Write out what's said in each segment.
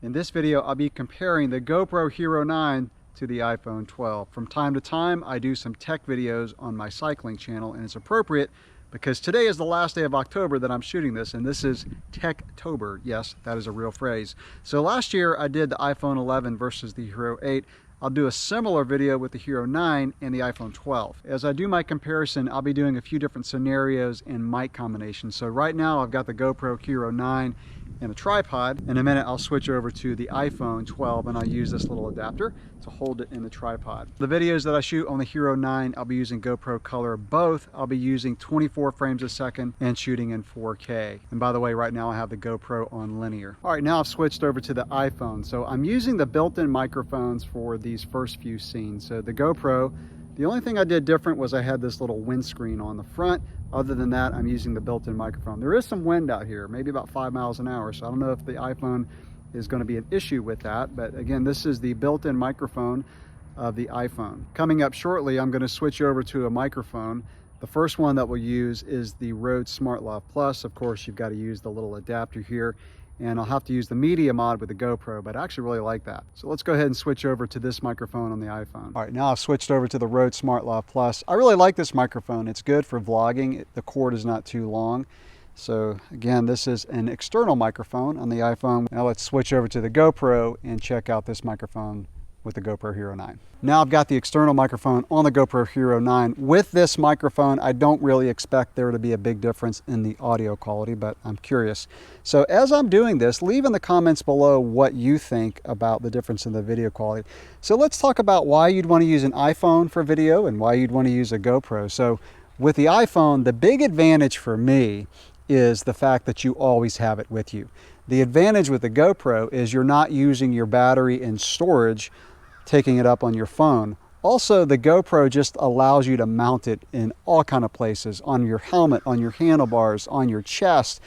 In this video, I'll be comparing the GoPro Hero 9 to the iPhone 12. From time to time, I do some tech videos on my cycling channel, and it's appropriate because today is the last day of October that I'm shooting this, and this is Techtober. Yes, that is a real phrase. So last year, I did the iPhone 11 versus the Hero 8. I'll do a similar video with the Hero 9 and the iPhone 12. As I do my comparison, I'll be doing a few different scenarios and mic combinations. So right now, I've got the GoPro Hero 9 and a tripod. In a minute, I'll switch over to the iPhone 12 and I'll use this little adapter to hold it in the tripod. The videos that I shoot on the Hero 9, I'll be using GoPro Color. Both, I'll be using 24 frames a second and shooting in 4K. And by the way, right now I have the GoPro on linear. All right, now I've switched over to the iPhone. So I'm using the built-in microphones for these first few scenes. So the GoPro, the only thing I did different was I had this little windscreen on the front. Other than that, I'm using the built-in microphone. There is some wind out here, maybe about 5 miles an hour. So I don't know if the iPhone is going to be an issue with that. But again, this is the built-in microphone of the iPhone. Coming up shortly, I'm going to switch over to a microphone. The first one that we'll use is the Rode SmartLav Plus. Of course, you've got to use the little adapter here. And I'll have to use the media mod with the GoPro, but I actually really like that. So let's go ahead and switch over to this microphone on the iPhone. All right, now I've switched over to the Rode SmartLav Plus. I really like this microphone. It's good for vlogging. The cord is not too long. So again, this is an external microphone on the iPhone. Now let's switch over to the GoPro and check out this microphone with the GoPro Hero 9. Now I've got the external microphone on the GoPro Hero 9. With this microphone, I don't really expect there to be a big difference in the audio quality, but I'm curious. So as I'm doing this, leave in the comments below what you think about the difference in the video quality. So let's talk about why you'd want to use an iPhone for video and why you'd want to use a GoPro. So with the iPhone, the big advantage for me is the fact that you always have it with you. The advantage with the GoPro is you're not using your battery and storage, taking it up on your phone. Also, the GoPro just allows you to mount it in all kind of places, on your helmet, on your handlebars, on your chest,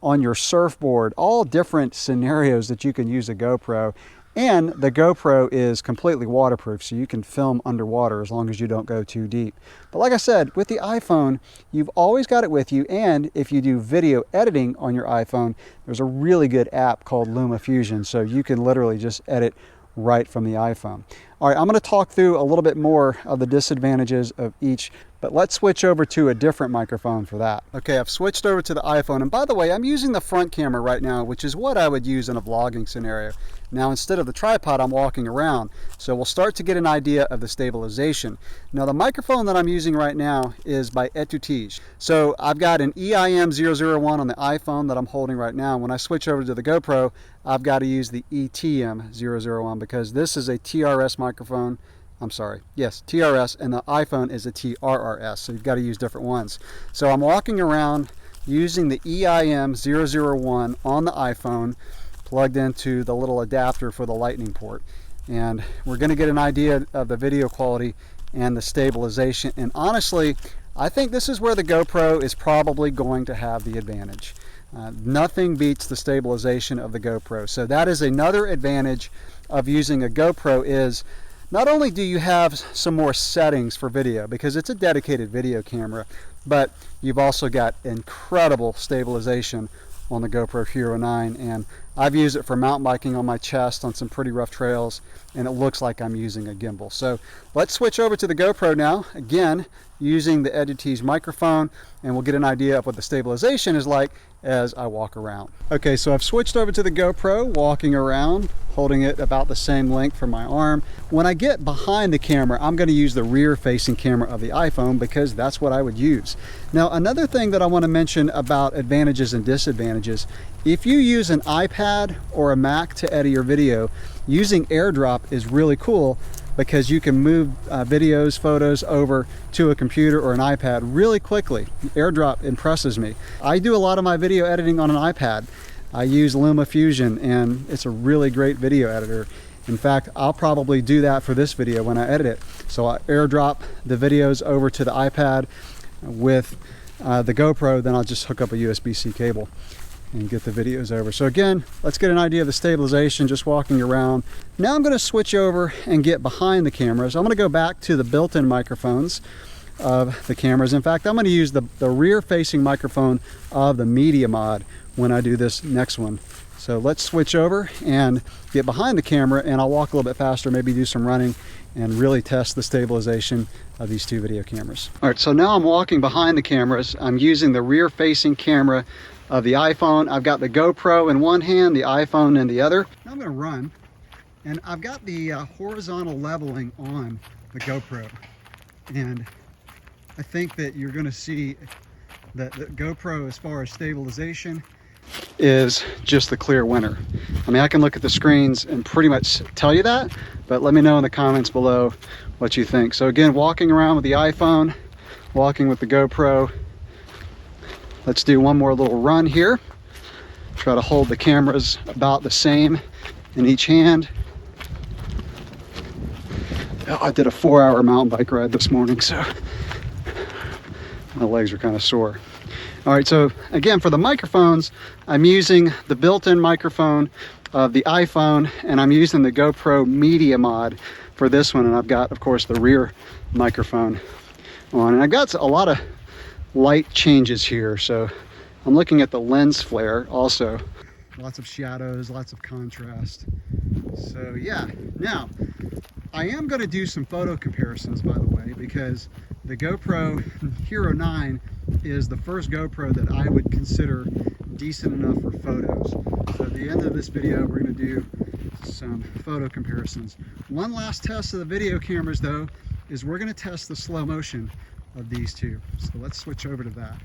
on your surfboard, all different scenarios that you can use a GoPro. And the GoPro is completely waterproof, so you can film underwater as long as you don't go too deep. But like I said, with the iPhone, you've always got it with you, and if you do video editing on your iPhone, there's a really good app called LumaFusion, so you can literally just edit right from the iPhone. All right, I'm going to talk through a little bit more of the disadvantages of each, but let's switch over to a different microphone for that. Okay, I've switched over to the iPhone, and by the way, I'm using the front camera right now, which is what I would use in a vlogging scenario. Now, instead of the tripod, I'm walking around, so we'll start to get an idea of the stabilization. Now, the microphone that I'm using right now is by Etutige. So I've got an EIM001 on the iPhone that I'm holding right now. When I switch over to the GoPro, I've got to use the ETM001 because this is a TRS microphone. I'm sorry, yes, TRS, and the iPhone is a TRRS, so you've got to use different ones. So I'm walking around using the EIM001 on the iPhone, plugged into the little adapter for the lightning port. And we're going to get an idea of the video quality and the stabilization. And honestly, I think this is where the GoPro is probably going to have the advantage. Nothing beats the stabilization of the GoPro. So that is another advantage of using a GoPro is not only do you have some more settings for video because it's a dedicated video camera, but you've also got incredible stabilization on the GoPro Hero 9, and I've used it for mountain biking on my chest on some pretty rough trails, and it looks like I'm using a gimbal. So let's switch over to the GoPro now, again using the Etutige microphone, and we'll get an idea of what the stabilization is like as I walk around. Okay, so I've switched over to the GoPro, walking around, holding it about the same length from my arm. When I get behind the camera, I'm going to use the rear-facing camera of the iPhone because that's what I would use. Now, another thing that I want to mention about advantages and disadvantages, if you use an iPad or a Mac to edit your video, using AirDrop is really cool because you can move videos, photos over to a computer or an iPad really quickly. AirDrop impresses me. I do a lot of my video editing on an iPad. I use LumaFusion, and it's a really great video editor. In fact, I'll probably do that for this video when I edit it. So I AirDrop the videos over to the iPad with the GoPro, then I'll just hook up a USB-C cable and get the videos over. So again, let's get an idea of the stabilization just walking around. Now I'm going to switch over and get behind the camera. So I'm going to go back to the built-in microphones. of the cameras. In fact, I'm going to use the rear-facing microphone of the media mod when I do this next one. So let's switch over and get behind the camera, and I'll walk a little bit faster, maybe do some running and really test the stabilization of these two video cameras. All right, so now I'm walking behind the cameras. I'm using the rear-facing camera of the iPhone. I've got the GoPro in one hand, the iPhone in the other. Now I'm gonna run, and I've got the horizontal leveling on the GoPro. And I think that you're gonna see that the GoPro, as far as stabilization, is just the clear winner. I mean, I can look at the screens and pretty much tell you that, but let me know in the comments below what you think. So again, walking around with the iPhone, walking with the GoPro. Let's do one more little run here. Try to hold the cameras about the same in each hand. Oh, I did a 4-hour mountain bike ride this morning, so my legs are kind of sore. All right, so again, for the microphones, I'm using the built-in microphone of the iPhone, and I'm using the GoPro Media Mod for this one, and I've got, of course, the rear microphone on. And I've got a lot of light changes here, so I'm looking at the lens flare also. Lots of shadows, lots of contrast. So yeah, now, I am going to do some photo comparisons, by the way, because the GoPro Hero 9 is the first GoPro that I would consider decent enough for photos. So at the end of this video, we're going to do some photo comparisons. One last test of the video cameras, though, is we're going to test the slow motion of these two. So let's switch over to that.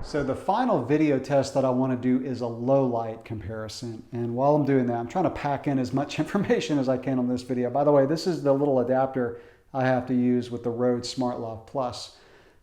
So the final video test that I want to do is a low light comparison. And while I'm doing that, I'm trying to pack in as much information as I can on this video. By the way, this is the little adapter I have to use with the Rode SmartLock Plus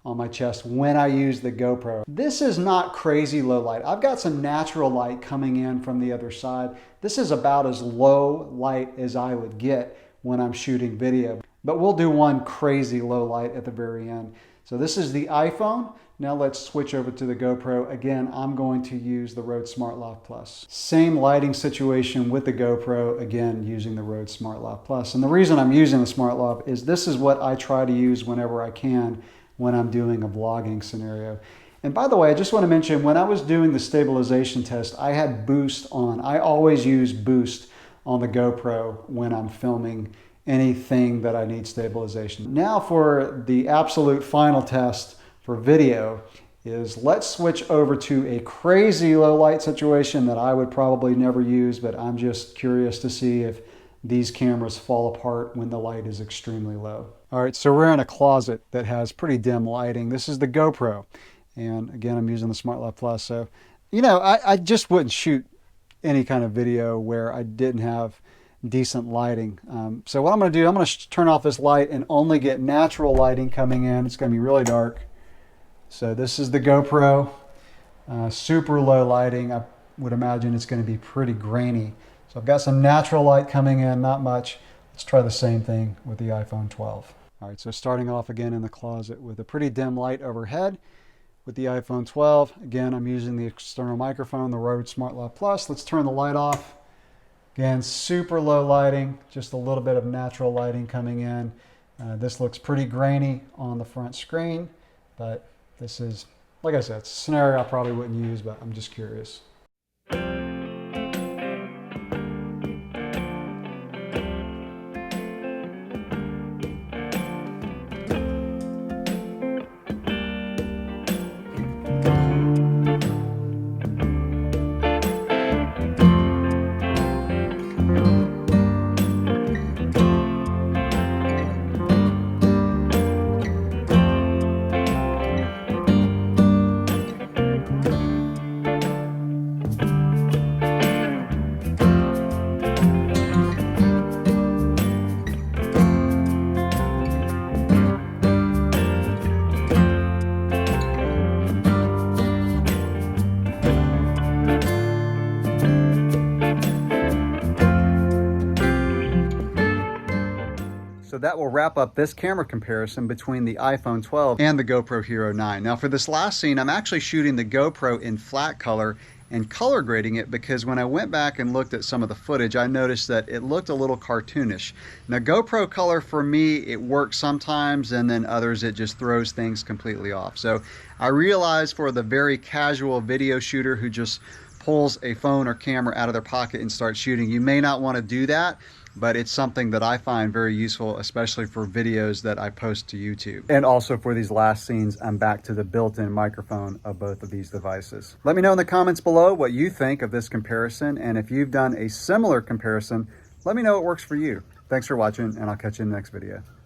on my chest when I use the GoPro. This is not crazy low light. I've got some natural light coming in from the other side. This is about as low light as I would get when I'm shooting video. But we'll do one crazy low light at the very end. So this is the iPhone. Now let's switch over to the GoPro. Again, I'm going to use the Rode SmartLock Plus. Same lighting situation with the GoPro, again, using the Rode SmartLock Plus. And the reason I'm using the SmartLock is this is what I try to use whenever I can when I'm doing a vlogging scenario. And by the way, I just want to mention, when I was doing the stabilization test, I had boost on. I always use boost on the GoPro when I'm filming anything that I need stabilization. Now for the absolute final test for video is let's switch over to a crazy low light situation that I would probably never use, but I'm just curious to see if these cameras fall apart when the light is extremely low. All right, so we're in a closet that has pretty dim lighting. This is the GoPro. And again, I'm using the SmartLock Plus. So, you know, I just wouldn't shoot any kind of video where I didn't have decent lighting. So what I'm going to do, I'm going to turn off this light and only get natural lighting coming in. It's going to be really dark. So this is the GoPro, super low lighting. I would imagine it's going to be pretty grainy. So I've got some natural light coming in, not much. Let's try the same thing with the iPhone 12. All right, so starting off again in the closet with a pretty dim light overhead with the iPhone 12. Again, I'm using the external microphone, the Rode SmartLock Plus. Let's turn the light off. Again, super low lighting, just a little bit of natural lighting coming in. This looks pretty grainy on the front screen, but this is, like I said, it's a scenario I probably wouldn't use, but I'm just curious. that will wrap up this camera comparison between the iPhone 12 and the GoPro Hero 9. Now for this last scene, I'm actually shooting the GoPro in flat color and color grading it because when I went back and looked at some of the footage, I noticed that it looked a little cartoonish. Now GoPro color for me, it works sometimes, and then others it just throws things completely off. So I realized for the very casual video shooter who just pulls a phone or camera out of their pocket and starts shooting, you may not want to do that, but it's something that I find very useful, especially for videos that I post to YouTube. And also for these last scenes, I'm back to the built-in microphone of both of these devices. Let me know in the comments below what you think of this comparison, and if you've done a similar comparison, let me know what works for you. Thanks for watching, and I'll catch you in the next video.